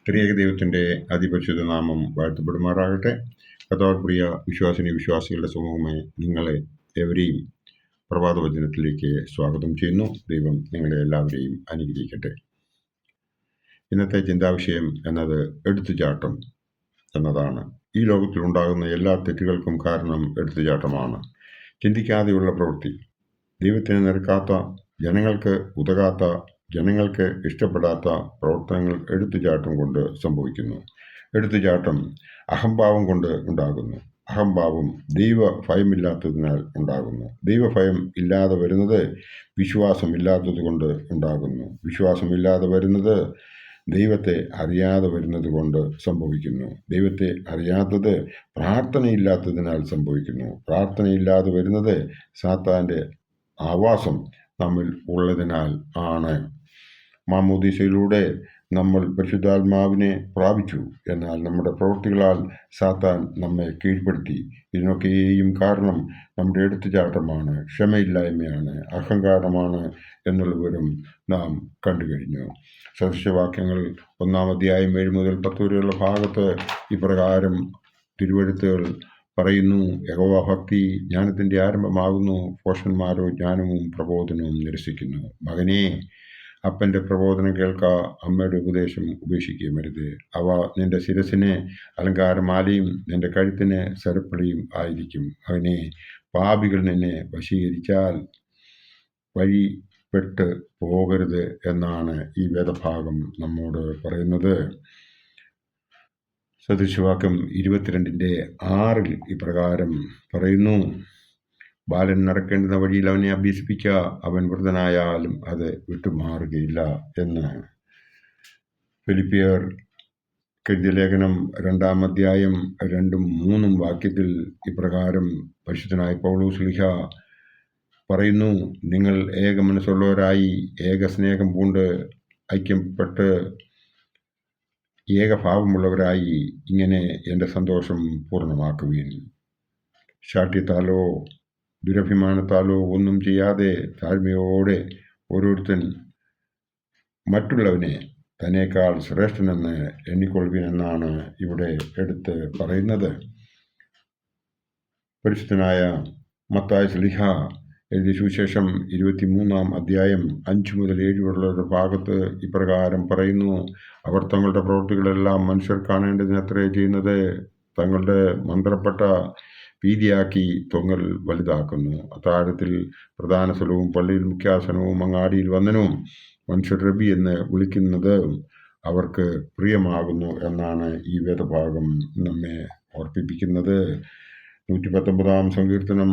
ത്രിയേക ദൈവത്തിൻ്റെ അതിപരിശുദ്ധ നാമം വാഴ്ത്തപ്പെടുമാറാകട്ടെ. കർത്താവ് പ്രിയ വിശ്വാസികളുടെ സമൂഹമായി നിങ്ങളെ ഏവരെയും പ്രഭാത വചനത്തിലേക്ക് സ്വാഗതം ചെയ്യുന്നു. ദൈവം നിങ്ങളെ എല്ലാവരെയും അനുഗ്രഹിക്കട്ടെ. ഇന്നത്തെ ചിന്താവിഷയം എന്നത് എടുത്തുചാട്ടം എന്നതാണ്. ഈ ലോകത്തിലുണ്ടാകുന്ന എല്ലാ തെറ്റുകൾക്കും കാരണം എടുത്തുചാട്ടമാണ്. ചിന്തിക്കാതെയുള്ള പ്രവൃത്തി, ദൈവത്തിന് നിരക്കാത്ത, ജനങ്ങൾക്ക് ഉതകാത്ത, ജനങ്ങൾക്ക് ഇഷ്ടപ്പെടാത്ത പ്രവർത്തനങ്ങൾ എടുത്തുചാട്ടം കൊണ്ട് സംഭവിക്കുന്നു. എടുത്തുചാട്ടം അഹംഭാവം കൊണ്ട് ഉണ്ടാകുന്നു. അഹംഭാവം ദൈവഭയമില്ലാത്തതിനാൽ ഉണ്ടാകുന്നു. ദൈവഭയം ഇല്ലാതെ വരുന്നത് വിശ്വാസമില്ലാത്തത് കൊണ്ട് ഉണ്ടാകുന്നു. വിശ്വാസമില്ലാതെ വരുന്നത് ദൈവത്തെ അറിയാതെ വരുന്നത് കൊണ്ട് സംഭവിക്കുന്നു. ദൈവത്തെ അറിയാത്തത് പ്രാർത്ഥനയില്ലാത്തതിനാൽ സംഭവിക്കുന്നു. പ്രാർത്ഥനയില്ലാതെ വരുന്നത് സാത്താൻ്റെ ആവാസം നമ്മിൽ ഉള്ളതിനാൽ ആണ്. മാമോദീസയിലൂടെ നമ്മൾ പരിശുദ്ധാത്മാവിനെ പ്രാപിച്ചു. എന്നാൽ നമ്മുടെ പ്രവൃത്തികളാൽ സാത്താൻ നമ്മെ കീഴ്പ്പെടുത്തി. ഇതിനൊക്കെയും കാരണം നമ്മുടെ എടുത്തുചാട്ടമാണ്, ക്ഷമയില്ലായ്മയാണ്, അഹങ്കാരമാണ് എന്നുള്ള വിവരം നാം കണ്ടു കഴിഞ്ഞു. സദൃശവാക്യങ്ങൾ 1-ാം അധ്യായം 7 മുതൽ 10 വരെയുള്ള ഭാഗത്ത് ഇപ്രകാരം തിരുവെഴുത്തുകൾ പറയുന്നു: യഹോവാഭക്തി ജ്ഞാനത്തിൻ്റെ ആരംഭമാകുന്നു. ഭോഷന്മാരോ ജ്ഞാനവും പ്രബോധനവും നിരസിക്കുന്നു. മകനേ, അപ്പൻ്റെ പ്രബോധനം കേൾക്ക, അമ്മയുടെ ഉപദേശം ഉപേക്ഷിക്കുകയും അരുത്. അവ നിന്റെ ശിരസിന് അലങ്കാരമാലയും നിന്റെ കഴുത്തിന് സരപ്പളിയും ആയിരിക്കും. മകനേ, പാപികൾ നിന്നെ വശീകരിച്ചാൽ വഴിപ്പെട്ട് പോകരുത് എന്നാണ് ഈ വേദഭാഗം നമ്മോട് പറയുന്നത്. സദൃശവാക്യം 22:6 ഇപ്രകാരം പറയുന്നു: ബാലൻ നടക്കേണ്ടുന്ന വഴിയിൽ അവനെ അഭ്യസിപ്പിക്കുക, അവൻ വൃദ്ധനായാലും അത് വിട്ടുമാറുകയില്ല എന്ന്. ഫിലിപ്പിയർ എഴുതിയ ലേഖനം 2-ാം അധ്യായം 2-3 വാക്യത്തിൽ ഇപ്രകാരം പരിശുദ്ധനായ പൗലോസ് ശ്ലീഹ പറയുന്നു: നിങ്ങൾ ഏക മനസ്സുള്ളവരായി ഏക സ്നേഹം പൂണ്ട് ഐക്യപ്പെട്ട് ഏകഭാവമുള്ളവരായി ഇങ്ങനെ എൻ്റെ സന്തോഷം പൂർണ്ണമാക്കുവിൻ. ശാഠ്യത്താലോ ദുരഭിമാനത്താലോ ഒന്നും ചെയ്യാതെ താഴ്മയോടെ ഓരോരുത്തൻ മറ്റുള്ളവനെ തന്നേക്കാൾ ശ്രേഷ്ഠനെന്ന് എണ്ണിക്കൊള്ളുവിൻ എന്നാണ് ഇവിടെ എടുത്ത് പറയുന്നത്. പരിശുദ്ധനായ മത്തായി ശ്ലീഹ എഴുതിയ സുവിശേഷം 23-ാം അധ്യായം 5 മുതൽ 7 വരെയുള്ള ഭാഗത്ത് ഇപ്രകാരം പറയുന്നു: അവർ തങ്ങളുടെ പ്രവൃത്തികളെല്ലാം മനുഷ്യർ കാണേണ്ടതിനത്രേ ചെയ്യുന്നത്. തങ്ങളുടെ മന്ത്രപ്പെട്ട വീതിയാക്കി തൊങ്ങൽ വലുതാക്കുന്നു. അത്താഴത്തിൽ പ്രധാന സ്ഥലവും പള്ളിയിൽ മുഖ്യാസനവും അങ്ങാടിയിൽ വന്ദനവും മനുഷ്യർ റബ്ബി എന്ന് വിളിക്കുന്നത് അവർക്ക് പ്രിയമാകുന്നു എന്നാണ് ഈ വേദഭാഗം നമ്മെ ഓർപ്പിപ്പിക്കുന്നത്. 119-ാം സങ്കീർത്തനം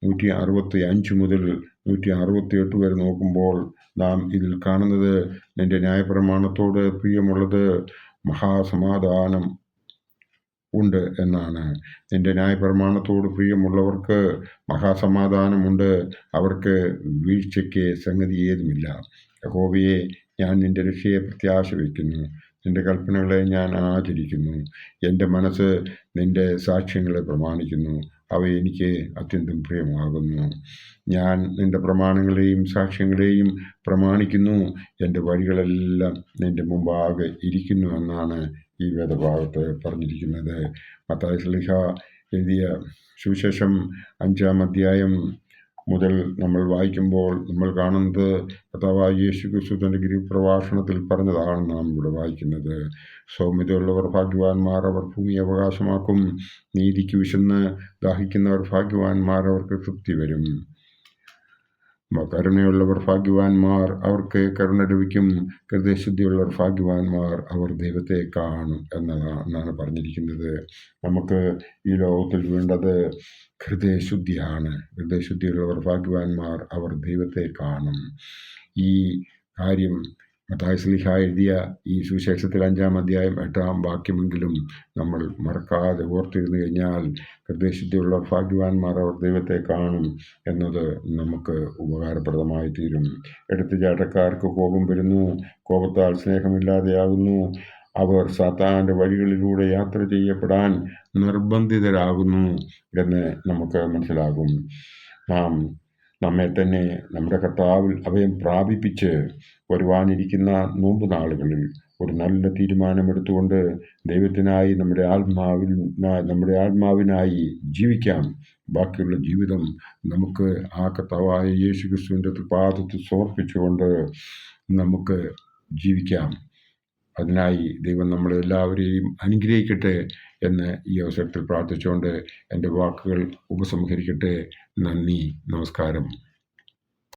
165 മുതൽ 168 വരെ നോക്കുമ്പോൾ നാം ഇതിൽ കാണുന്നത്: നിന്റെ ന്യായപ്രമാണത്തോട് പ്രിയമുള്ളത് മഹാസമാധാനം ഉണ്ട് എന്നാണ്. നിന്റെ ന്യായപ്രമാണത്തോട് പ്രിയമുള്ളവർക്ക് മഹാസമാധാനമുണ്ട്. അവർക്ക് വീഴ്ചയ്ക്ക് സംഗതി ഏതുമില്ല. യഹോവയെ, ഞാൻ നിന്റെ രക്ഷയെ പ്രത്യാശ വയ്ക്കുന്നു. നിന്റെ കൽപ്പനകളെ ഞാൻ ആചരിക്കുന്നു. എൻ്റെ മനസ്സ് നിന്റെ സാക്ഷ്യങ്ങളെ പ്രമാണിക്കുന്നു. അവ എനിക്ക് അത്യന്തം പ്രിയമാകുന്നു. ഞാൻ നിന്റെ പ്രമാണങ്ങളെയും സാക്ഷ്യങ്ങളെയും പ്രമാണിക്കുന്നു. എൻ്റെ വഴികളെല്ലാം നിന്റെ മുമ്പാകെ ഇരിക്കുന്നു എന്നാണ് ഈ വേദഭാഗത്ത് പറഞ്ഞിരിക്കുന്നത്. മത്തായി ശ്ലീഹ എഴുതിയ സുവിശേഷം 5-ാം അധ്യായം മുതൽ നമ്മൾ വായിക്കുമ്പോൾ നമ്മൾ കാണുന്നത് കർത്താവായ യേശു ക്രിസ്തു തൻ്റെ ഗിരിപ്രഭാഷണത്തിൽ പറഞ്ഞതാണ് നാം ഇവിടെ വായിക്കുന്നത്. സൗമ്യതയുള്ളവർ ഭാഗ്യവാന്മാർ, അവർ ഭൂമി അവകാശമാക്കും. നീതിക്ക് വിശന്ന് ദാഹിക്കുന്നവർ ഭാഗ്യവാന്മാർ, അവർക്ക് തൃപ്തി വരും. കരുണയുള്ളവർ ഭാഗ്യവാന്മാർ, അവർക്ക് കരുണ ലഭിക്കും. ഹൃദയശുദ്ധിയുള്ളവർ ഭാഗ്യവാന്മാർ, അവർ ദൈവത്തെ കാണും എന്നാണ് പറഞ്ഞിരിക്കുന്നത്. നമുക്ക് ഈ ലോകത്തിൽ വേണ്ടത് ഹൃദയശുദ്ധിയാണ്. ഹൃദയശുദ്ധിയുള്ളവർ ഭാഗ്യവാന്മാർ, അവർ ദൈവത്തെ കാണും. ഈ കാര്യം മത്തായി ശ്ലീഹ എഴുതിയ ഈ സുവിശേഷത്തിൽ 5-ാം അധ്യായം 8-ാം വാക്യമെങ്കിലും നമ്മൾ മറക്കാതെ ഓർത്തിരുന്നു കഴിഞ്ഞാൽ ഹൃദയശുദ്ധിയുള്ളവർ ഭാഗ്യവാന്മാർ, അവർ ദൈവത്തെ കാണും എന്നത് നമുക്ക് ഉപകാരപ്രദമായി തീരും. എടുത്തുചാട്ടക്കാർക്ക് കോപം വരുന്നു, കോപത്താൽ സ്നേഹമില്ലാതെയാകുന്നു. അവർ സാത്താൻ്റെ വഴികളിലൂടെ യാത്ര ചെയ്യപ്പെടാൻ നിർബന്ധിതരാകുന്നു എന്ന് നമുക്ക് മനസ്സിലാകും. നാം നമ്മെ തന്നെ നമ്മുടെ കർത്താവിൽ അഭയം പ്രാപിപ്പിച്ച് വരുവാനിരിക്കുന്ന നോമ്പ് നാളുകളിൽ ഒരു നല്ല തീരുമാനമെടുത്തുകൊണ്ട് ദൈവത്തിനായി നമ്മുടെ ആത്മാവിനായി ജീവിക്കാം. ബാക്കിയുള്ള ജീവിതം നമുക്ക് ആ കർത്താവായ യേശു ക്രിസ്തുവിൻ്റെ പാദത്തിൽ സമർപ്പിച്ചുകൊണ്ട് നമുക്ക് ജീവിക്കാം. അതിനായി ദൈവം നമ്മളെല്ലാവരെയും അനുഗ്രഹിക്കട്ടെ എന്ന് ഈ അവസരത്തിൽ പ്രാർത്ഥിച്ചുകൊണ്ട് എൻ്റെ വാക്കുകൾ ഉപസംഹരിക്കട്ടെ. നന്ദി, നമസ്കാരം.